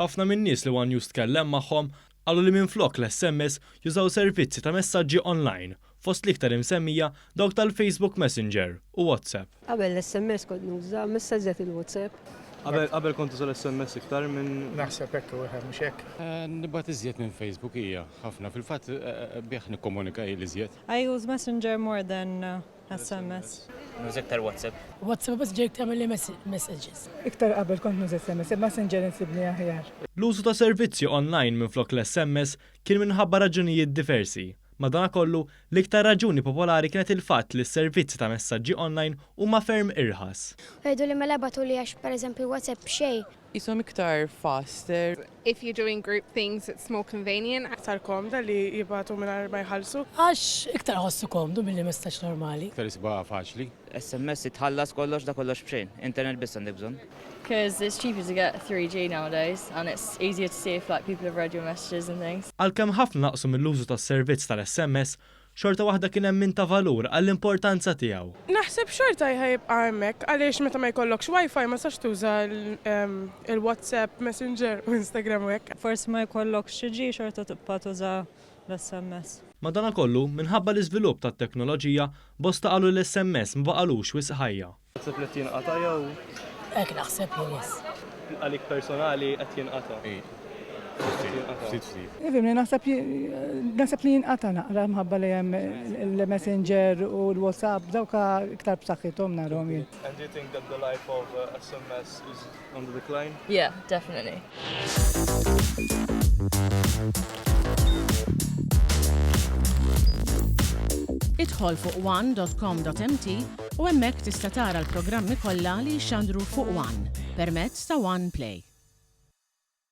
Ħafna min-nies li One News tkellem magħhom qalu li minflok l-SMS jużaw servizzi ta' messaġġi online fost l-iktar imsemmija dawk tal-Facebook Messenger u WhatsApp. Qabel l-SMS kont nuża messaġġet il-WhatsApp. Qabel kont tuża l-SMS iktar minn. Naħseb hekk u mhux hekk. Nibgħat iżjed minn Facebook hija ħafna fil-fatt bih nikkomunika iżjed. I use Messenger more than SMS. Nuż iktar WhatsApp. WhatsApp bas ġejk tagħmel messages. Iktar qabel kont nuża SMS, Messenger insibni aħjar. L-użu ta' servizzi online minflok l-SMS kien minħabba raġunijiet diversi. Madankollu l-iktar raġuni popolari kienet il-fatt li s-servizzi ta' messaġġi online huma ferm irħas. Għajdu li mela batu li għax per eżempju WhatsApp xej. Jisom iktar faster. If you're doing group things, it's more convenient. Aktar komda li jibatu minn ma jħallsu. Għax iktar ħossu komdu milli messaġġ normali. Iktar isbaha faċli. SMS tħallas kollox da kollox bxejn. Internet biss għandek bżonn. Because it's cheaper to get 3G nowadays and it's easier to see if like people have read your messages and things. Għalkemm ħafna naqsu mill-użu tas-servizz tal-SMS, xorta waħda kien hemm min ta' valur għall-importanza tiegħu. Naħseb xorta jħajb hemmhekk għaliex meta ma jkollokx Wi-Fi ma sax tuża il-WhatsApp, Messenger u Instagram u hekk. Forsi ma jkollokx xi xorta tibqa' tuża l-SMS. Madankollu minħabba l-iżvilupp tat-teknoloġija bosta qalu l-SMS ma baqalux wisq ħajja. WhatsApp li tinqata' jew Hekk naħseb jew għalik personali qed jinqata'. Ifimni naħseb li jinqata' naqra mħabba li hemm il-Messenger u l-WhatsApp dawka iktar b'saħħithom narhom jien. And do you think that the life of SMS is on the decline? Yeah, definitely. Idħol fuq one.com.mt u hemmhekk tista' tara l-programmi kollha li jxandru fuq One permezz ta' One Play.